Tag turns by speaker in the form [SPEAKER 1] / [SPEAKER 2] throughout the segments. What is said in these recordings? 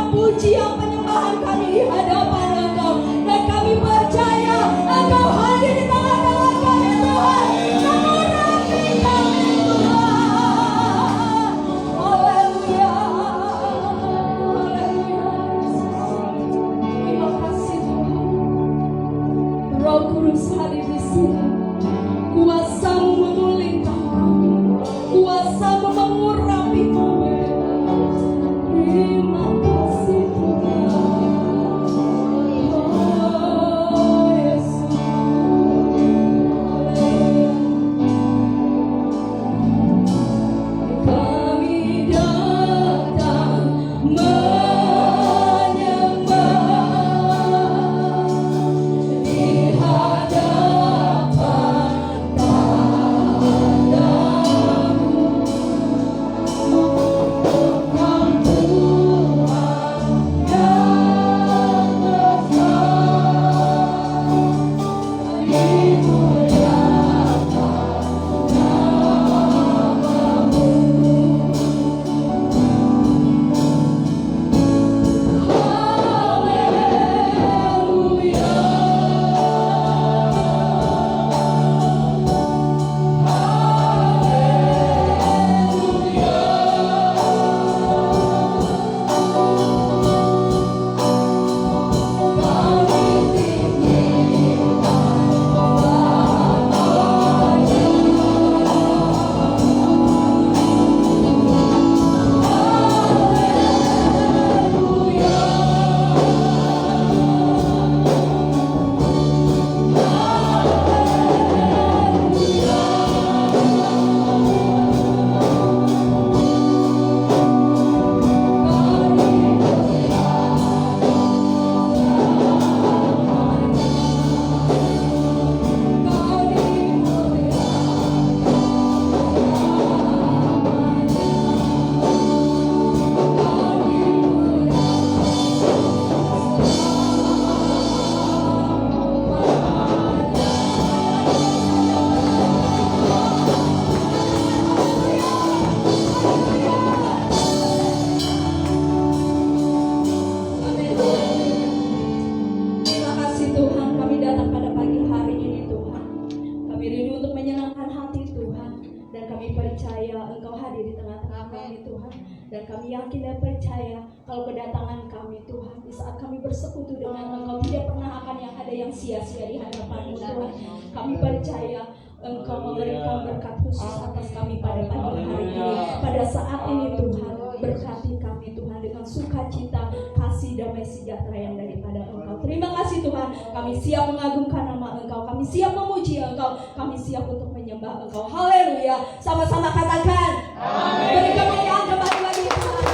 [SPEAKER 1] Pujian penyembahan kami di hadapan Kudus hadir di sini. Kuasa-Mu memulihkan kami, kuasa-Mu mengurapi kami. Terima kasih Tuhan. Oh Yesus. Kami datang menyembah di hadapan padamu. Engkau Tuhan yang besar, dimuliakan namamu. Terima kasih Tuhan, kami datang pada pagi hari ini Tuhan. Kami rindu untuk menyenangkan hati Tuhan, dan kami percaya Engkau hadir di tengah-tengah kami Tuhan. Dan kami yakin dan percaya kalau kedatangan kami Tuhan, di saat kami bersekutu dengan Engkau, tidak pernah akan ada yang sia-sia di hadapan-Mu Tuhan. Kami percaya Engkau memberikan berkat khusus atas kami pada pagi hari ini. Pada saat ini Tuhan, berkati kami Tuhan dengan sukacita, kasih, damai sejahtera yang daripada Engkau. Terima kasih Tuhan, kami siap mengagungkan nama Engkau, kami siap memuji Engkau, kami siap untuk menyembah Engkau. Haleluya, sama-sama katakan amin. Beri kemuliaan kembali bagi Tuhan.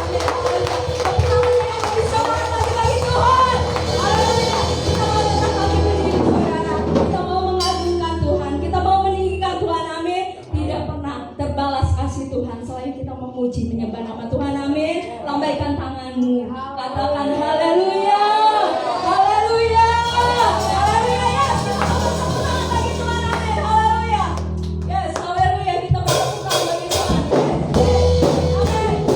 [SPEAKER 1] Haleluya, beri sorak lagi bagi Tuhan. Haleluya, kita mau datang lagi berdiri saudara, kita mau mengagungkan Tuhan, kita mau meninggikan Tuhan, amin. Tidak pernah terbalas kasih Tuhan selain kita memuji menyembah nama Tuhan, amin. Lambaikan tanganmu, katakan haleluya, haleluya, haleluya. Yes, kita mau semangat bagi Tuhan, amin. Haleluya, yes, haleluya. Kita mau tepuk tangan bagi Tuhan, yes. Amin.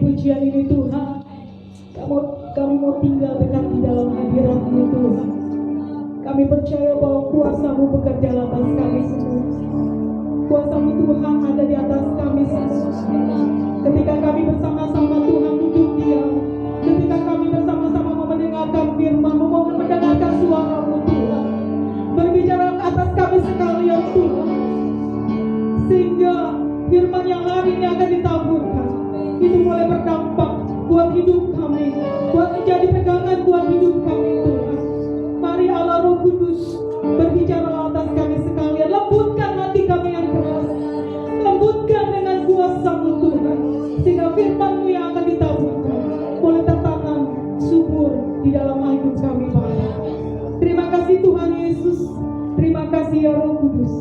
[SPEAKER 2] pujian ini Tuhan. Kami mau tinggal dekat di dalam hadirat-Mu Tuhan. Kami percaya bahwa kuasa-Mu bekerja atas kami semua. Kuasa-Mu Tuhan ada di atas kami semua. Ketika kami bersama-sama Tuhan duduk diam, ketika kami bersama-sama mau mendengarkan firman-Mu, mau mendengarkan suara-Mu Tuhan, berbicara atas kami sekalian Tuhan, sehingga firman yang hari ini akan ditaburkan itu boleh berdampak buat hidup kami, buat menjadi pegangan buat hidup kami Tuhan. Mari Allah Roh Kudus berbicara atas kami sekalian. Lembutkan hati kami yang keras, lembutkan dengan kuasa-Mu Tuhan, sehingga firman-Mu yang akan ditaburkan boleh tertanam subur di dalam hidup kami Bapa. Terima kasih Tuhan Yesus, terima kasih ya Roh Kudus.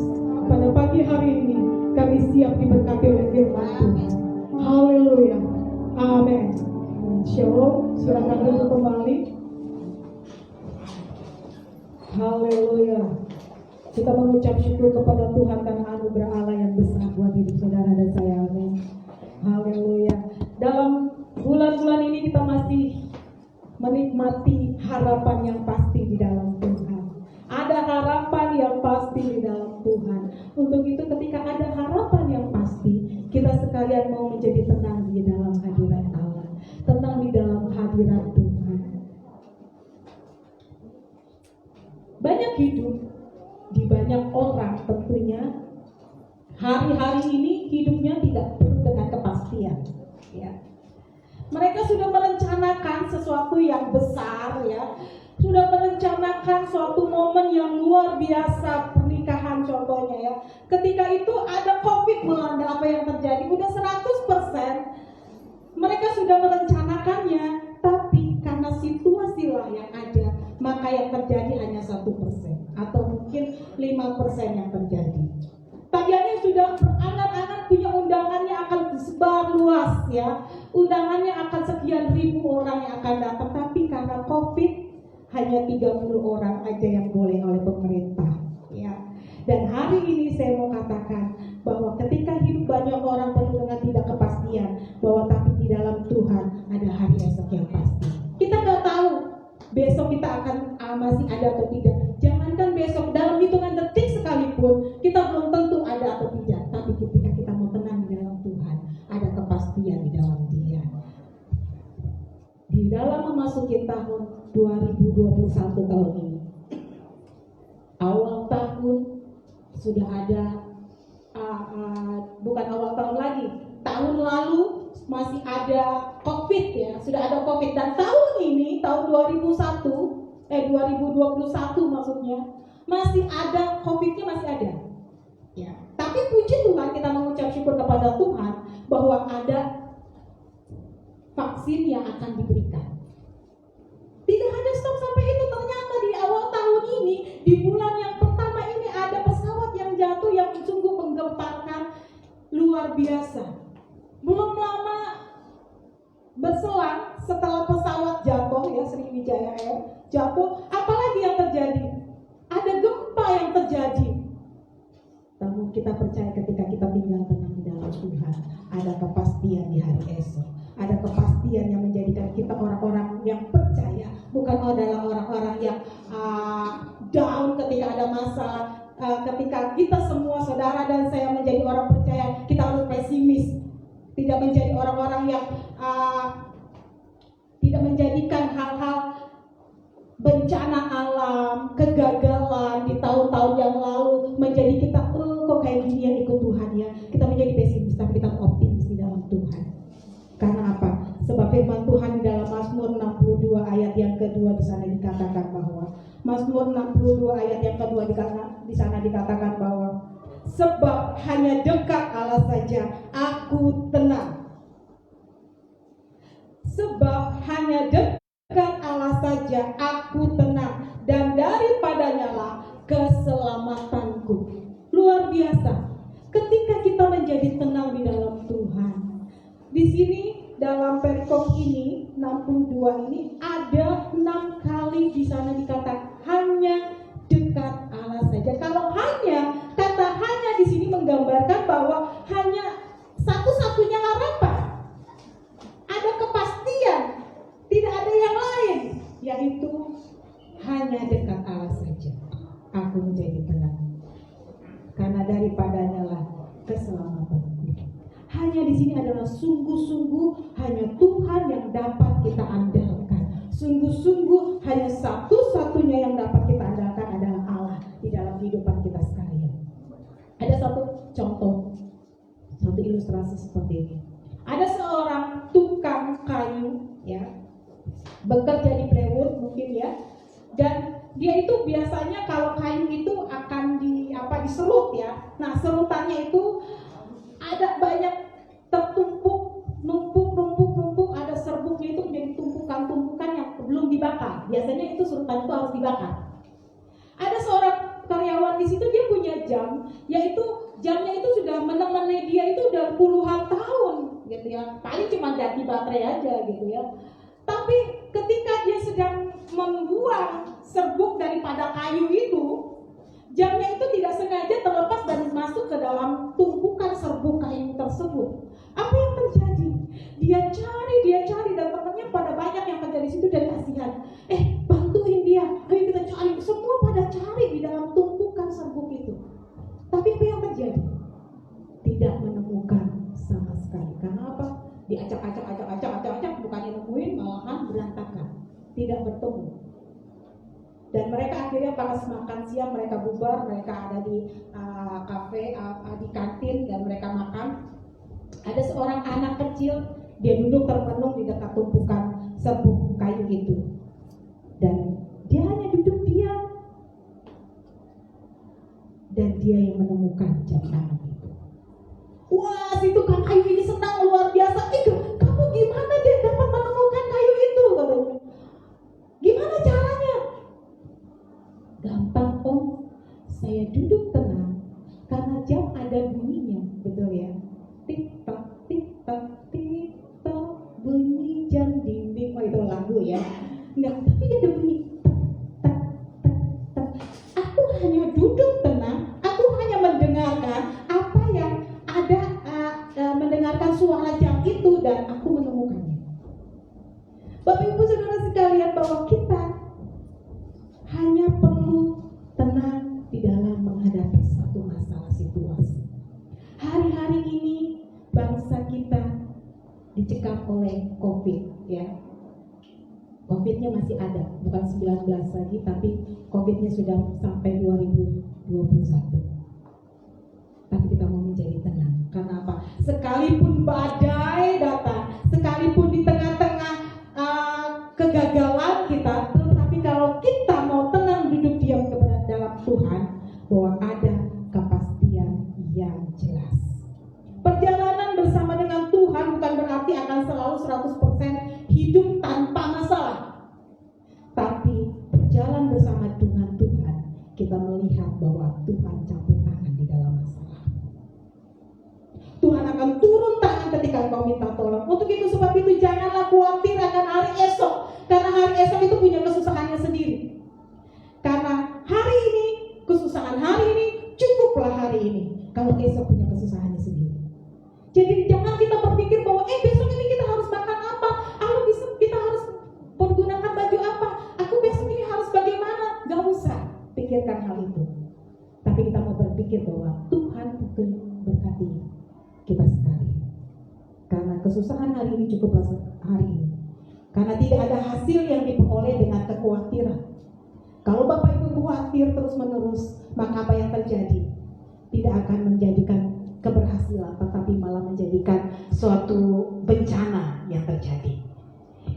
[SPEAKER 2] Pada pagi hari ini kami siap diberkati oleh firman Tuhan. Haleluya, amin. Shalom, silakan duduk kembali. Haleluya. Kita mengucap syukur kepada Tuhan karena anugerah Allah yang besar buat hidup saudara dan saya. Amin. Haleluya. Dalam bulan-bulan ini kita masih menikmati harapan yang pasti di dalam Tuhan. Ada harapan yang pasti di dalam Tuhan. Untuk itu ketika ada harapan yang pasti, kita sekalian mau menjadi tenang di dalam hadirat Allah, tenang di dalam hadirat Tuhan. Banyak hidup di banyak orang tentunya hari-hari ini hidupnya tidak penuh dengan kepastian. Ya. Mereka sudah merencanakan sesuatu yang besar, ya, sudah merencanakan suatu momen yang luar biasa, pernikahan contohnya ya. Ketika itu ada COVID melanda, apa yang terjadi? Udah 100% mereka sudah merencanakannya, tapi karena situasilah yang ada, maka yang terjadi hanya 1% atau mungkin 5% yang terjadi. Tadinya sudah berangan-angan punya undangannya akan disebar luas ya, undangannya akan sekian ribu orang yang akan datang, tapi karena COVID hanya 30 orang aja yang boleh oleh pemerintah ya. Dan hari ini saya mau katakan bahwa ketika hidup banyak orang penuh dengan tidak kepastian, bahwa tapi di dalam Tuhan ada hari esok yang pasti. Kita nggak tahu besok kita akan masih ada atau tidak. Jangankan besok, dalam hitungan detik sekalipun kita belum tentu ada atau tidak. Tapi ketika kita mau tenang di dalam Tuhan, ada kepastian di dalam Dia. Di dalam memasuki tahun 2021 tahun ini, awal tahun sudah ada, bukan awal tahun lagi, tahun lalu masih ada COVID ya, sudah ada COVID. Dan tahun ini, tahun 2021 maksudnya, masih ada COVID-nya, masih ada ya. Tapi puji Tuhan, kita mengucap syukur kepada Tuhan bahwa ada vaksin yang akan diberikan. Tidak ada stop sampai itu. Ternyata di awal tahun ini, di bulan yang pertama ini, ada pesawat yang jatuh yang sungguh menggemparkan, luar biasa. Belum lama berselang setelah pesawat jatuh ya, Sriwijaya Air jatuh, apalagi yang terjadi? Ada gempa yang terjadi. Namun kita percaya ketika kita tinggal tenang di dalam Tuhan, ada kepastian di hari esok. Ada kepastian yang menjadikan kita orang-orang yang percaya, bukan adalah orang-orang yang down ketika ada masalah. Ketika kita semua saudara dan saya menjadi orang percaya, kita harus pesimis. Tidak menjadi orang-orang yang tidak menjadikan hal-hal bencana alam, kegagalan di tahun-tahun yang lalu menjadi kita, kok kayak gini yang ikut Tuhan ya. Kita menjadi pesimis, tapi kita optimis di dalam Tuhan. Karena apa? Sebab firman Tuhan di dalam Mazmur 62 ayat yang kedua di sana dikatakan bahwa Mazmur 62 ayat yang kedua di sana dikatakan bahwa sebab hanya dekat Allah saja aku tenang. Sebab hanya dekat Allah saja aku tenang, dan daripadanya lah keselamatanku. Luar biasa. Ketika kita menjadi tenang di dalam Tuhan. Di sini dalam perikop ini 62 ini ada 6 kali di sana dikatakan hanya dekat Allah saja. Kalau hanya, kata hanya di sini menggambarkan bahwa hanya satu-satunya harapan. adalah sungguh-sungguh hanya Tuhan yang dapat kita andalkan. Sungguh-sungguh hanya satu-satunya yang dapat kita andalkan adalah Allah di dalam kehidupan kita sekalian. Ada satu contoh, satu ilustrasi seperti ini. Ada seorang tukang kayu, ya, bekerja di plywood mungkin ya, dan dia itu biasanya kalau kayu itu akan diserut ya. Nah, serutannya itu ada banyak tertumpuk, numpuk, ada serbuknya itu menjadi tumpukan-tumpukan yang belum dibakar. Biasanya itu serutan itu harus dibakar. Ada seorang karyawan di situ, dia punya jam, yaitu jamnya itu sudah menemani dia itu udah puluhan tahun gitu ya. Paling cuma ganti baterai aja gitu ya. Tapi ketika dia sedang membuang serbuk daripada kayu itu, jamnya itu tidak sengaja terlepas dan masuk ke dalam tumpukan serbuk kayu tersebut. Apa yang terjadi? Dia cari dan temannya pada banyak yang kerja di situ dan kasihan. Bantuin dia, ayo kita cari. Semua pada cari di dalam tumpukan serbuk itu. Tapi apa yang terjadi? Tidak menemukan sama sekali. Karena apa? Diacak-acak, bukannya nemuin, malahan berantakan. Tidak bertemu. Dan mereka akhirnya pas makan siang mereka bubar, mereka ada di kafe, di kantin dan mereka makan. Ada seorang anak kecil, dia duduk termenung di dekat tumpukan serbuk kayu itu. Dan dia hanya duduk diam. Dan dia yang menemukan jam tangan itu. Wah, si tukang kayu ini senang luar biasa. Kamu gimana dia dapat menemukan kayu itu? Katanya. Gimana caranya? Gampang Om, saya duduk tenang karena jam ada bunyinya, betul ya? Tik tak, bunyi jam dinding. Oh, itu lagu ya? Enggak, tapi dia ada bunyi tak. Aku hanya duduk tenang, aku hanya mendengarkan apa yang ada, mendengarkan suara jam itu dan aku menemukannya. Bapak Ibu Saudara sekalian, bahwa kita hanya perlu tenang di dalam menghadapi satu masalah situasi. Hari-hari ini bangsa kita dicekam oleh COVID ya. COVID-nya masih ada, bukan 19 lagi, tapi COVID-nya sudah sampai 2021. Tapi kita mau menjadi tenang. Karena apa? Sekalipun badai datang, sekalipun di tengah-tengah kegagalan kita, tetapi kalau kita mau tenang duduk diam kepada dalam Tuhan, bahwa ada kepastian yang jelas. Perjalanan bersama dengan Tuhan bukan berarti akan selalu 100% hidup tanpa masalah. Tapi berjalan bersama dengan Tuhan, kita melihat bahwa Tuhan campur tangan di dalam masalah. Tuhan akan turun tangan ketika engkau minta tolong. Untuk itu sebab itu janganlah khawatir akan hari esok, karena hari esok itu punya kesusahannya sendiri. Karena hari ini, kesusahan hari ini, cukuplah hari ini. Kalau esok punya kesusahannya sendiri. Jadi jangan kita berpikir bahwa besok ini kita harus makan apa, kita harus menggunakan baju apa, aku besok ini harus bagaimana. Gak usah pikirkan hal itu. Tapi kita mau berpikir bahwa Tuhan mungkin berkati kita sekali. Karena kesusahan hari ini cukuplah hari ini. Karena tidak ada hasil yang diperoleh dengan kekhawatiran. Kalau Bapak Ibu khawatir terus menerus, maka apa yang terjadi? Tidak akan menjadikan keberhasilan, tetapi malah menjadikan suatu bencana yang terjadi.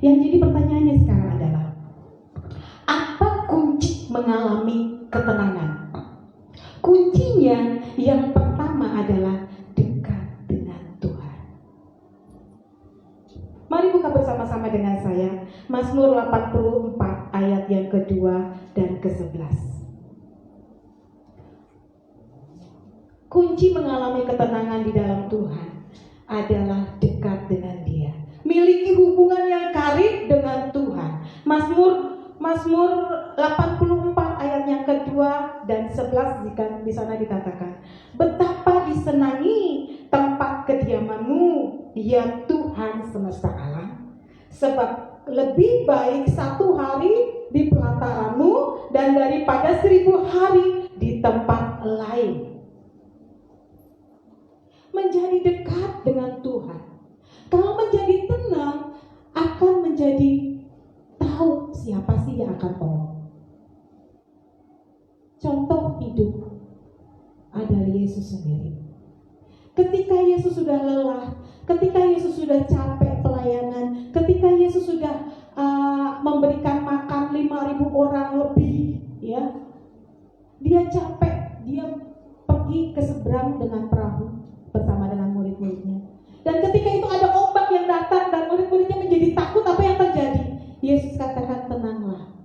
[SPEAKER 2] Yang jadi pertanyaannya sekarang adalah, apa kunci mengalami ketenangan? Kuncinya yang pertama adalah dekat dengan Tuhan. Mari buka bersama-sama dengan saya Mazmur 84 ayat yang kedua dan ke-11. Kunci mengalami ketenangan di dalam Tuhan adalah dekat dengan Dia. Miliki hubungan yang karib dengan Tuhan. Mazmur 84 ayat yang kedua dan 11 di sana dikatakan, betapa disenangi tempat kediaman-Mu, ya Tuhan semesta alam. Sebab lebih baik 1 hari di pelataran-Mu dan daripada 1000 hari di tempat lain. Menjadi dekat dengan Tuhan Dia akan tolong. Contoh hidup adalah Yesus sendiri. Ketika Yesus sudah lelah, ketika Yesus sudah capek pelayanan, ketika Yesus sudah memberikan makan 5.000 orang lebih, ya, dia capek, dia pergi ke seberang dengan perahu bersama dengan murid-muridnya. Dan ketika itu ada ombak yang datang dan murid-muridnya menjadi takut. Apa yang terjadi? Yesus katakan, tenanglah,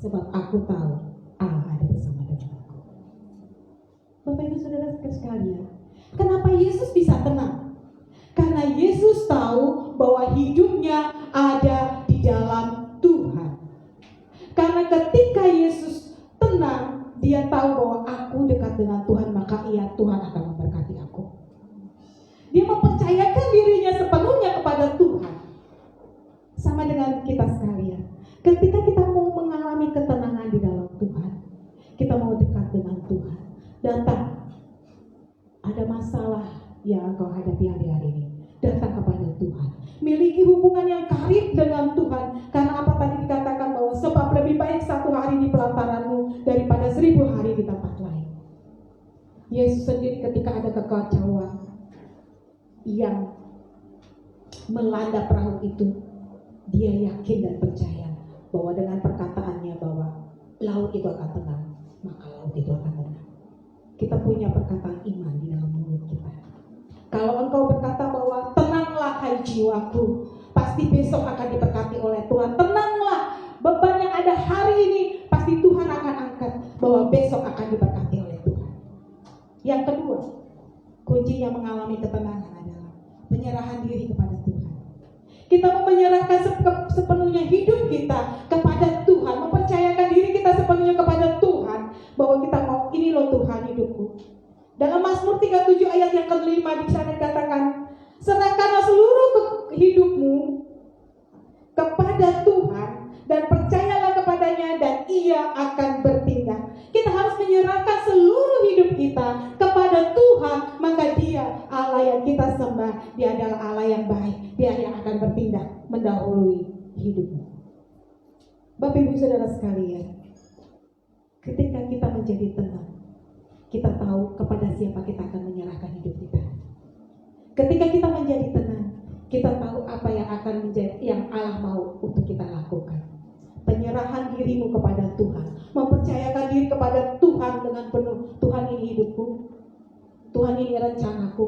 [SPEAKER 2] sebab aku tahu Allah ada bersama dengan aku. Bapak Ibu Saudara sekalian, kenapa Yesus bisa tenang? Karena Yesus tahu bahwa hidupnya ada di dalam Tuhan. Karena ketika Yesus tenang, dia tahu bahwa aku dekat dengan Tuhan, maka Tuhan akan memberkati aku. Dia mempercayakan dirinya sepenuhnya kepada Tuhan. Sama dengan kita sekalian. Ketika kita mau mengalami ketenangan di dalam Tuhan, kita mau dekat dengan Tuhan, datang, ada masalah yang engkau hadapi hari-hari ini, datang kepada Tuhan. Miliki hubungan yang karib dengan Tuhan. Karena apa tadi dikatakan bahwa sebab lebih baik 1 hari di pelataranmu daripada 1000 hari di tempat lain. Yesus sendiri ketika ada kekacauan yang melanda perahu itu, dia yakin dan percaya bahwa dengan perkataannya bahwa laut itu akan tenang, maka laut itu akan tenang. Kita punya perkataan iman di dalam mulut kita. Kalau engkau berkata bahwa tenanglah hai jiwaku, pasti besok akan diberkati oleh Tuhan. Tenanglah, beban yang ada hari ini pasti Tuhan akan angkat, bahwa besok akan diberkati oleh Tuhan. Yang kedua, kuncinya mengalami ketenangan adalah penyerahan diri kepada Tuhan. Kita mau menyerahkan sepenuhnya hidup kita kepada Tuhan, mempercayakan diri kita sepenuhnya kepada Tuhan, bahwa kita mau, ini loh Tuhan hidupku. Dalam Mazmur 37 ayat yang ke-5 di sana dikatakan, serahkanlah seluruh hidupmu kepada Tuhan dan percayalah kepadanya dan Ia akan bertindak. Kita harus menyerahkan seluruh hidup kita kepada Tuhan, maka Dia Allah yang kita sembah, Dia adalah Allah yang baik, Dia yang akan bertindak mendahului hidupmu. Bapak Ibu Saudara sekalian, ketika kita menjadi tenang, kita tahu kepada siapa kita akan menyerahkan hidup kita. Ketika kita menjadi tenang, kita tahu apa yang akan menjadi yang Allah mau untuk kita lakukan. Penyerahan dirimu kepada Tuhan, mempercayakan diri kepada Tuhan dengan penuh. Tuhan, ini hidupku, Tuhan, ini rencanaku.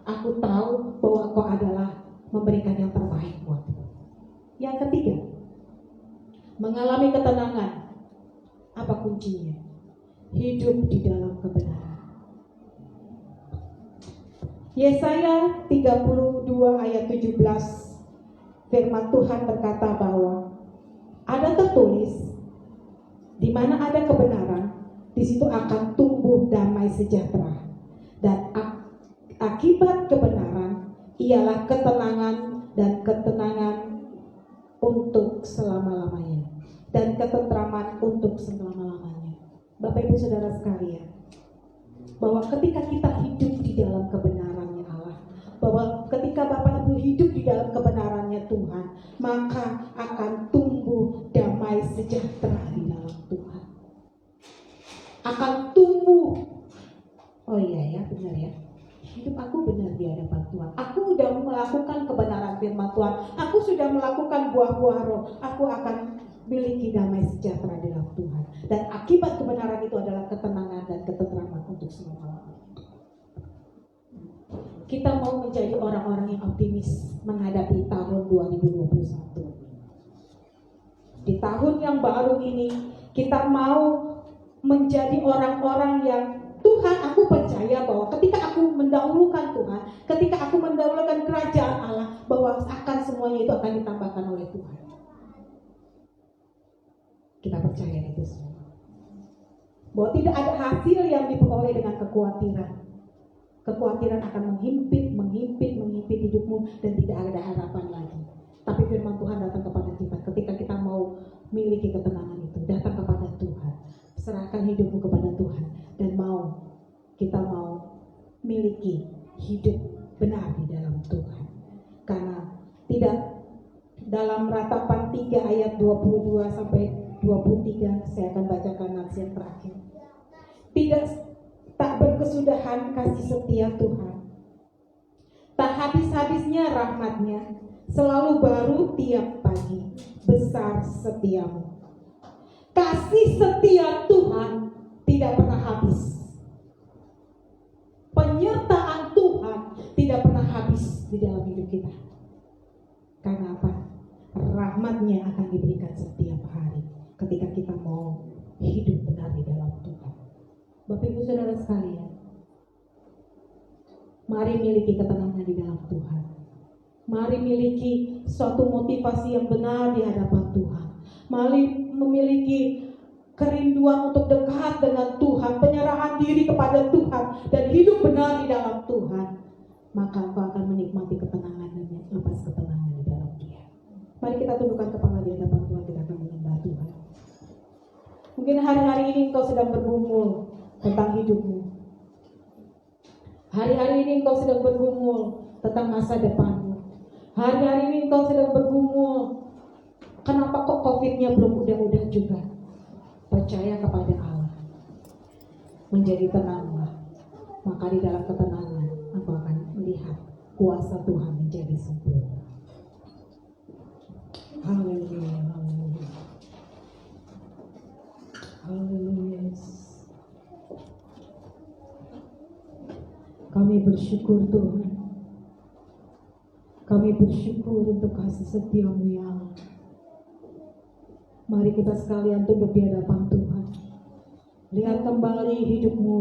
[SPEAKER 2] Aku tahu bahwa Kau adalah memberikan yang terbaik buatku. Yang ketiga, mengalami ketenangan. Apa kuncinya? Hidup di dalam kebenaran. Yesaya 32 ayat 17, firman Tuhan berkata bahwa ada tertulis, di mana ada kebenaran, di situ akan tumbuh damai sejahtera, dan akibat kebenaran ialah ketenangan dan ketenangan untuk selama-lamanya, dan ketentraman untuk selama-lamanya. Bapak Ibu Saudara sekalian, bahwa ketika kita hidup di dalam kebenarannya Allah, bahwa ketika Bapak Ibu hidup di dalam kebenarannya Tuhan, maka akan tumbuh damai sejahtera di dalam Tuhan. Akan tumbuh, oh iya ya, benar ya, hidup aku benar di hadapan Tuhan. Aku sudah melakukan kebenaran firman Tuhan. Aku sudah melakukan buah-buah roh. Aku akan miliki damai sejahtera di dalam Tuhan. Dan akibat kebenaran itu adalah ketenangan dan ketentraman untuk selama-lamanya. Kita mau menjadi orang-orang yang optimis menghadapi tahun 2021. Di tahun yang baru ini, kita mau menjadi orang-orang yang Tuhan, aku percaya bahwa ketika aku mendahulukan Tuhan, ketika aku mendahulukan kerajaan Allah, bahwa akan semuanya itu akan ditambahkan oleh Tuhan. Kita percaya itu semua. Bahwa tidak ada hasil yang diperoleh dengan kekhawatiran. Kekhawatiran akan menghimpit hidupmu dan tidak ada harapan lagi. Tapi firman Tuhan datang kepada kita ketika kita mau miliki ketenangan itu. Datang kepada Tuhan. Serahkan hidupmu kepada Tuhan. Dan kita mau miliki hidup benar di dalam Tuhan. Karena tidak dalam ratapan halaman 3 ayat 22 sampai 23. Saya akan bacakan nats yang terakhir. Tak berkesudahan kasih setia Tuhan, tak habis-habisnya rahmat-Nya, selalu baru tiap pagi, besar setiamu. Kasih setia Tuhan tidak pernah habis. Penyertaan Tuhan tidak pernah habis di dalam hidup kita. Karena apa? Rahmat-Nya akan diberikan setiap hari ketika kita mau hidup benar di dalam Tuhan. Bapak Ibu Saudara sekalian, mari miliki ketenangan di dalam Tuhan. Mari miliki suatu motivasi yang benar di hadapan Tuhan. Mari memiliki kerinduan untuk dekat dengan Tuhan, penyerahan diri kepada Tuhan, dan hidup benar di dalam Tuhan. Maka engkau akan menikmati ketenangan dan lepas ketenangan di dalam Dia. Mari kita tundukkan kepala di hadapan Tuhan, kita akan menyembah Tuhan. Mungkin hari-hari ini engkau sedang bergumul tentang hidupmu. Hari-hari ini engkau sedang bergumul tentang masa depanmu. Hari-hari ini engkau sedang bergumul, kenapa kok COVID-nya belum udah-udah juga? Percaya kepada Allah, menjadi tenanglah. Maka di dalam ketenangan engkau akan melihat kuasa Tuhan menjadi sempurna. Haleluya, haleluya, haleluya. Kami bersyukur Tuhan. Kami bersyukur untuk kasih setia-Mu ya Allah. Mari kita sekalian tunduk di hadapan Tuhan. Lihat kembali hidupmu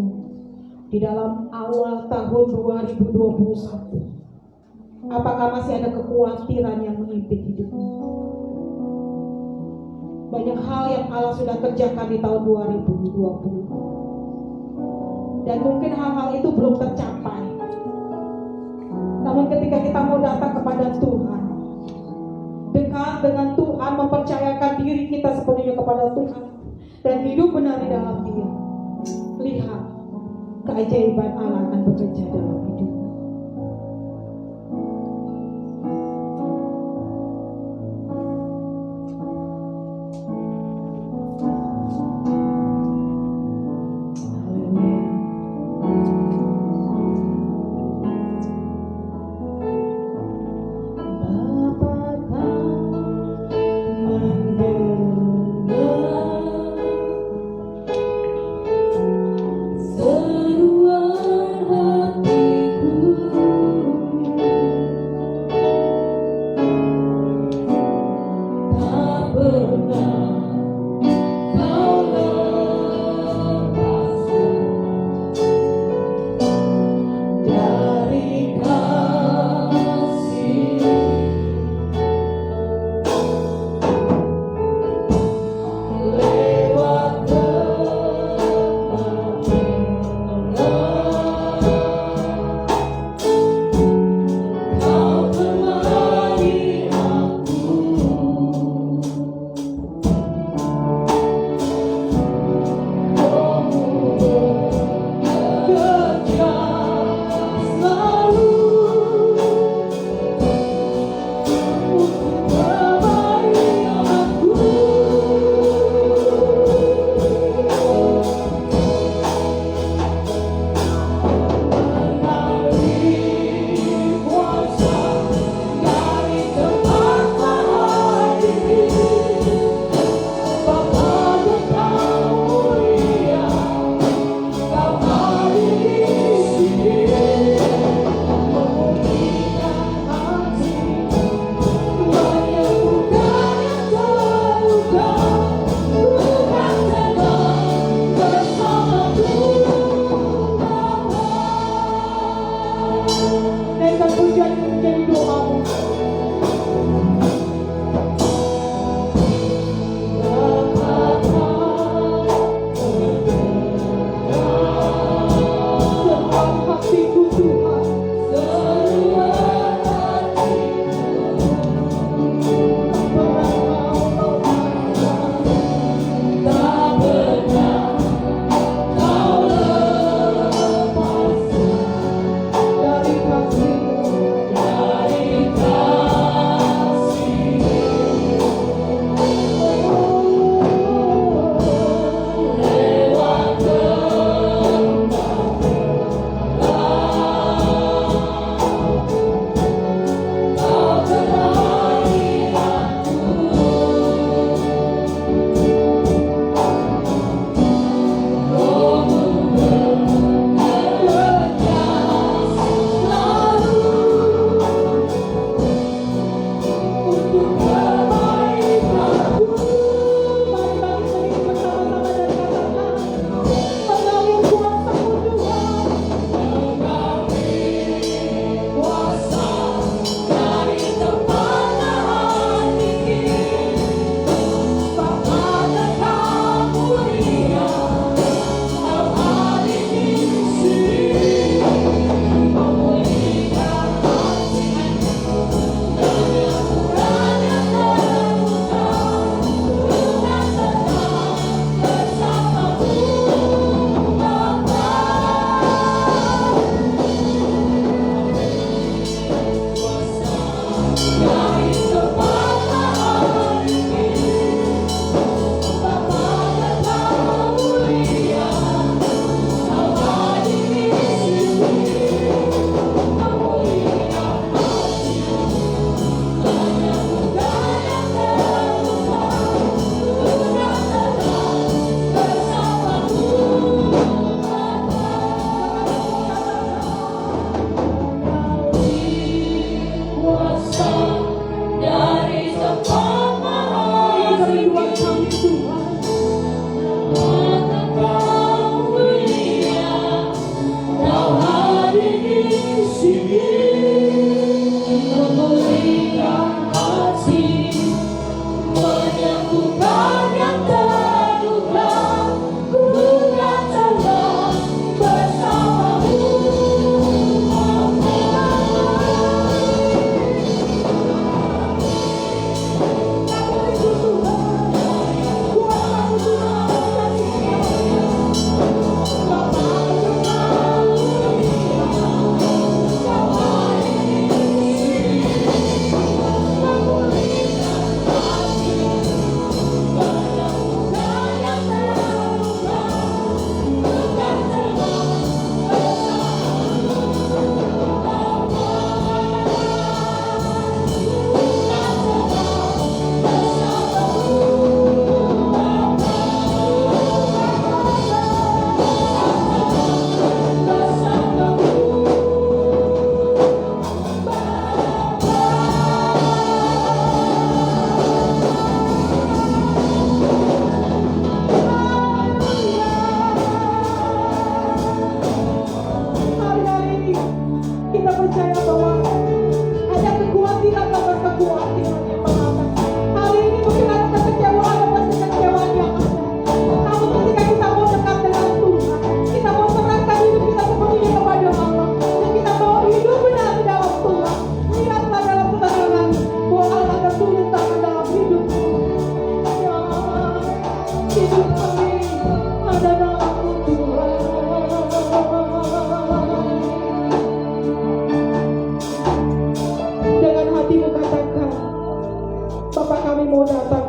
[SPEAKER 2] di dalam awal tahun 2021. Apakah masih ada kekhawatiran yang mengimpit hidupmu? Banyak hal yang Allah sudah kerjakan di tahun 2020. Dan mungkin hal-hal itu belum tercapai. Namun ketika kita mau datang kepada Tuhan, dekat dengan Tuhan, mempercayakan diri kita sepenuhnya kepada Tuhan, dan hidup benar di dalam Dia, lihat keajaiban Allah akan bekerja dalam hidup.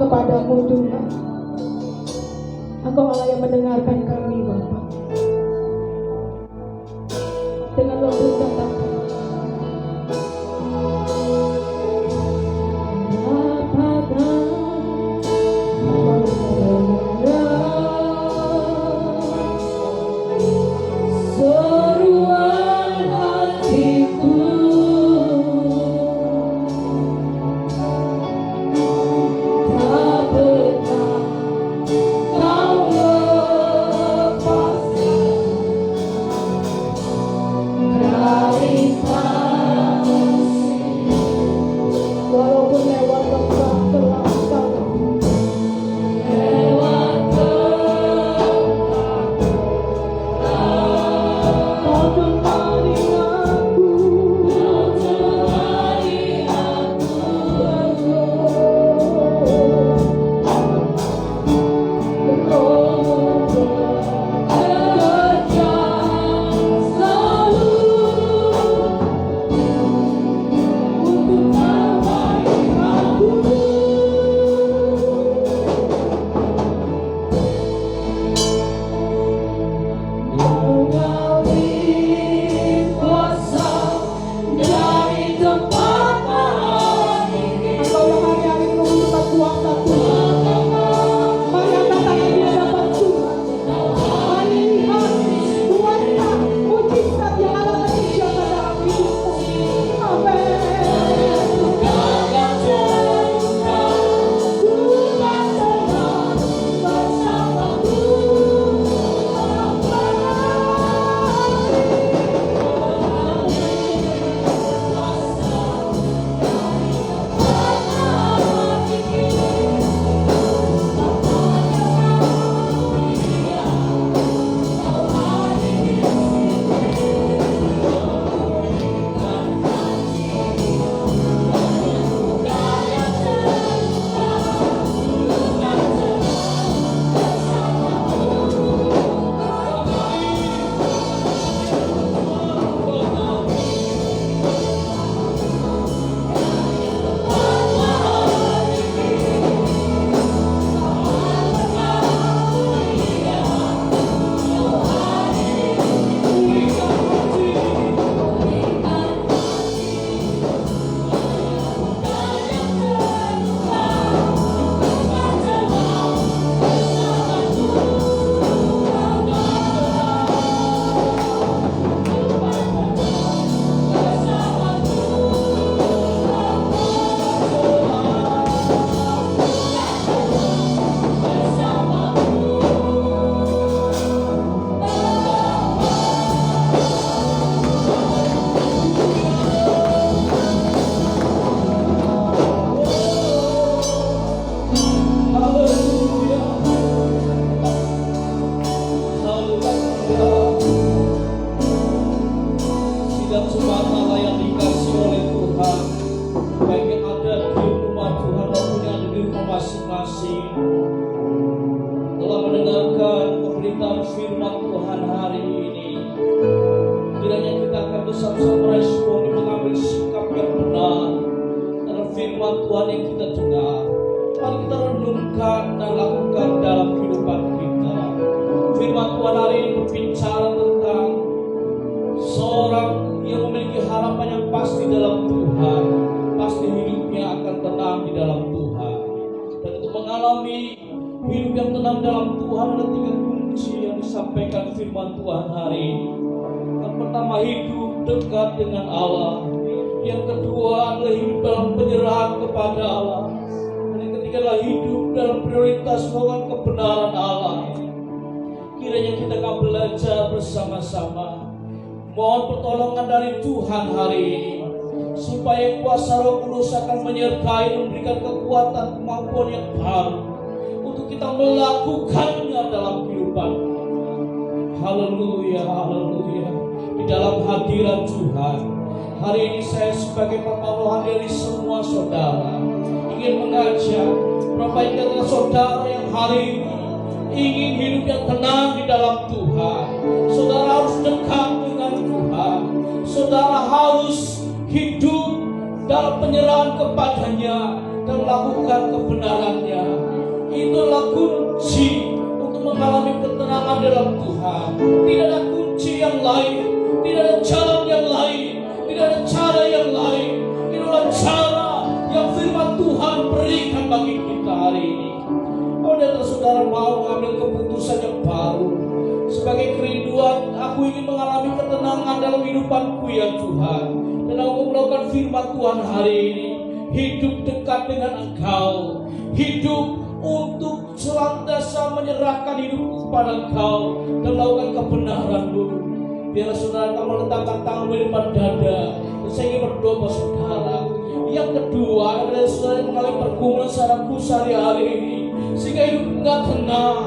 [SPEAKER 2] kepadamu Tuhan. Engkau Allah yang mendengarkan kami Bapa. Dengan lembut katakan,
[SPEAKER 3] bersama-sama. Mohon pertolongan dari Tuhan hari ini, supaya kuasa Roh Kudus akan menyertai dan memberikan kekuatan kemampuan yang baru untuk kita melakukannya dalam kehidupan. Haleluya, haleluya. Di dalam hadirat Tuhan, hari ini saya sebagai Papa rohani dari semua saudara ingin mengajak Bapak Ibu saudara yang hari ini ingin hidup yang tenang di dalam Tuhan. Saudara harus dekat dengan Tuhan. Saudara harus hidup dalam penyerahan kepadanya dan melakukan kebenarannya. Itulah kunci untuk mengalami ketenangan dalam Tuhan. Tidak ada kunci yang lain, tidak ada jalan yang lain, tidak ada cara yang lain. Itulah cara yang firman Tuhan berikan bagi kita hari ini. Kalau saudara mau mengambil keputusan yang baru, sebagai kerinduan, aku ingin mengalami ketenangan dalam hidupanku ya Tuhan. Dan aku melakukan firman Tuhan hari ini, hidup dekat dengan Engkau, hidup untuk senantiasa menyerahkan hidupku kepada Engkau dan melakukan kebenaran-Mu. Biar saudara kamu letakkan tanganmu di depan dada, dan saya ingin berdoa buat saudara. Yang kedua adalah saudara mengalami pergumulan secara sehari-hari ini, sehingga hidupmu enggak tenang,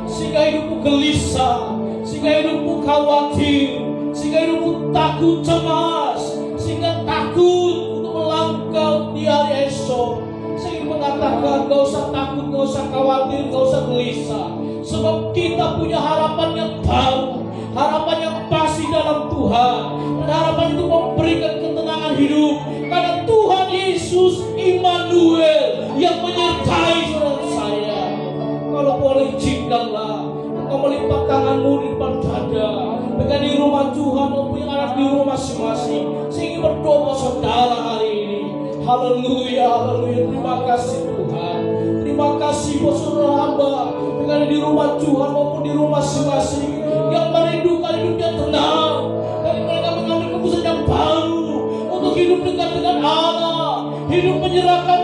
[SPEAKER 3] sehingga hidupmu gelisah, sehingga hidupmu khawatir, sehingga hidupmu takut cemas, sehingga takut untuk melangkah di hari esok. Saya ingin mengatakan, gak usah takut, gak usah khawatir, gak usah gelisah, sebab kita punya harapan yang baru, harapan yang pasti dalam Tuhan. Dan harapan itu memberikan ketenangan hidup, karena Tuhan Yesus Immanuel yang menyertai saudara saya. Kalau boleh izinkanlah engkau melipat tanganmu di depan dada, baik di rumah Tuhan maupun yang ada di rumah masing-masing. Saya ingin berdoa buat saudara hari ini. Haleluya, haleluya. Terima kasih Tuhan. Terima kasih buat saudara hamba, baik ada di rumah Tuhan maupun di rumah masing-masing, yang merindukan hidupnya tenang, dan mereka mengambil keputusan yang baru untuk hidup dekat dengan Allah, hidup menyerahkan